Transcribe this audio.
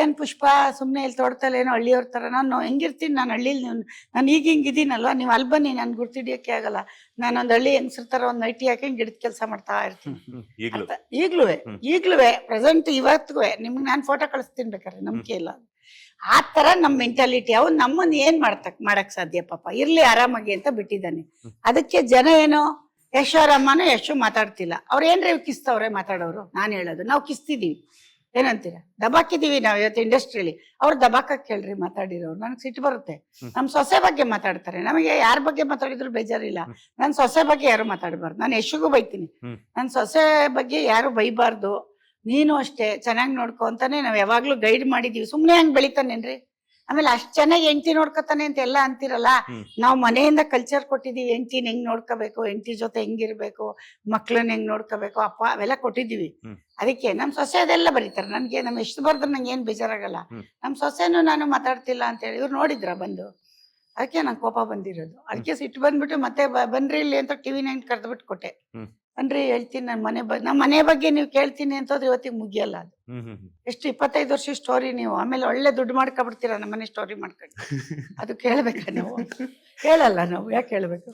ಏನ್ ಪುಷ್ಪ ಸುಮ್ನೆ ಇಲ್ಲಿ ತೋಡ್ತಲ್ಲ ಏನೋ ಹಳ್ಳಿಯವ್ರ ತರ ನಾನು ಹೆಂಗಿರ್ತೀನಿ, ನಾನು ಹಳ್ಳಿಲಿ ನಾನು ಈಗ ಹಿಂಗಿದ್ದೀನಲ್ವಾ, ನೀವು ಅಲ್ಲಿ ಬನ್ನಿ ನನ್ ಗುರ್ತಿಡಿಯಕ್ಕೆ ಆಗಲ್ಲ. ನಾನೊಂದ್ ಹಳ್ಳಿ ಹೆಂಗಸ್ರ ತರ ಒಂದ್ ನೈಟಿ ಹಾಕಿ ಗಿಡದ ಕೆಲಸ ಮಾಡ್ತಾ ಇರ್ತೀನಿ. ಈಗ್ಲೂ ಪ್ರೆಸೆಂಟ್ ಇವತ್ತಿಗೂ ನಿಮ್ಗೆ ನಾನು ಫೋಟೋ ಕಳಿಸ್ತೀನಿ ಬೇಕಾದ್ರೆ, ನಂಬಿಕೆ ಇಲ್ಲ. ಆ ತರ ನಮ್ ಮೆಂಟಾಲಿಟಿ. ಅವ್ನು ನಮ್ಮನ್ನ ಏನ್ ಮಾಡಕ್ ಸಾಧ್ಯ? ಪಾಪ ಇರ್ಲಿ ಆರಾಮಾಗಿ ಅಂತ ಬಿಟ್ಟಿದ್ದಾನೆ. ಅದಕ್ಕೆ ಜನ ಏನೋ ಯಶೋರಮ್ಮನೂ ಯಶು ಮಾತಾಡ್ತಿಲ್ಲ. ಅವ್ರು ಏನ್ರಿ ಕಿಸ್ತವ್ರೆ ಮಾತಾಡೋರು? ನಾನ್ ಹೇಳೋದು, ನಾವು ಕಿಸ್ತಿದೀವಿ. ಏನಂತೀರ? ದಬಾಕಿದೀವಿ ನಾವ್ ಇವತ್ತು ಇಂಡಸ್ಟ್ರಿಯಲ್ಲಿ. ಅವ್ರು ದಬಾಕಕ್ ಕೇಳ್ರಿ ಮಾತಾಡಿರೋರು. ನನಗ್ ಸಿಟ್ಟು ಬರುತ್ತೆ. ನಮ್ ಸೊಸೆ ಬಗ್ಗೆ ಮಾತಾಡ್ತಾರೆ. ನಮಗೆ ಯಾರ ಬಗ್ಗೆ ಮಾತಾಡಿದ್ರು ಬೇಜಾರಿಲ್ಲ. ನನ್ ಸೊಸೆ ಬಗ್ಗೆ ಯಾರು ಮಾತಾಡಬಾರ್ದು. ನಾನು ಯಶುಗೂ ಬೈತೀನಿ, ನನ್ ಸೊಸೆ ಬಗ್ಗೆ ಯಾರು ಬೈಬಾರ್ದು. ನೀನು ಅಷ್ಟೇ ಚೆನ್ನಾಗಿ ನೋಡ್ಕೊ ಅಂತಾನೆ ನಾವ್ ಯಾವಾಗ್ಲೂ ಗೈಡ್ ಮಾಡಿದೀವಿ. ಸುಮ್ನೆ ಹಂಗ್ ಬೆಳಿತಾನೇನ್ರಿ? ಆಮೇಲೆ ಅಷ್ಟ್ ಚೆನ್ನಾಗಿ ಹೆಂಡತಿ ನೋಡ್ಕೊತಾನೆ ಅಂತ ಎಲ್ಲ ಅಂತಿರಲ್ಲ. ನಾವ್ ಮನೆಯಿಂದ ಕಲ್ಚರ್ ಕೊಟ್ಟಿದೀವಿ, ಹೆಂಡತಿನ ಹೆಂಗ್ ನೋಡ್ಕೋಬೇಕು, ಹೆಂಡತಿ ಜೊತೆ ಹೆಂಗಿರ್ಬೇಕು, ಮಕ್ಳನ್ನ ಹೆಂಗ್ ನೋಡ್ಕೋಬೇಕು, ಅಪ್ಪ ಅವೆಲ್ಲ ಕೊಟ್ಟಿದೀವಿ. ಅದಕ್ಕೆ ನಮ್ ಸೊಸೆ ಅದೆಲ್ಲ ಬರೀತಾರೆ. ನನ್ಗೆ ನಮ್ ಎಷ್ಟು ಬರ್ದ್ರೆ ನಂಗೆ ಏನ್ ಬೇಜಾರಾಗಲ್ಲ. ನಮ್ ಸೊಸೆನು ನಾನು ಮಾತಾಡ್ತಿಲ್ಲ ಅಂತ ಹೇಳಿ ಇವ್ರು ನೋಡಿದ್ರ ಬಂದು, ಅದಕ್ಕೆ ನಂಗೆ ಕೋಪ ಬಂದಿರೋದು. ಅದಕ್ಕೆ ಸಿಟ್ಟು ಬಂದ್ಬಿಟ್ಟು ಮತ್ತೆ ಬನ್ರಿ ಇಲ್ಲಿ ಅಂತ TV9 ಕರೆದ್ಬಿಟ್ಟು ಕೊಟ್ಟೆ. ಬನ್ರಿ ಹೇಳ್ತೀನಿ ನಮ್ಮ ಮನೆ ಬಗ್ಗೆ ನೀವು ಕೇಳ್ತೀನಿ ಅಂತಂದ್ರೆ ಇವತ್ತಿಗೆ ಮುಗಿಯಲ್ಲ ಅದು. ಎಷ್ಟು 25 ವರ್ಷ ಸ್ಟೋರಿ ನೀವು. ಆಮೇಲೆ ಒಳ್ಳೆ ದುಡ್ಡು ಮಾಡ್ಕೊಬಿಡ್ತೀರಾ ನಮ್ಮನೆ ಸ್ಟೋರಿ ಮಾಡ್ಕೊಂಡು. ಅದು ಕೇಳ್ಬೇಕಾ ನಾವು? ಕೇಳಲ್ಲ ನಾವು, ಯಾಕೆ ಕೇಳ್ಬೇಕು?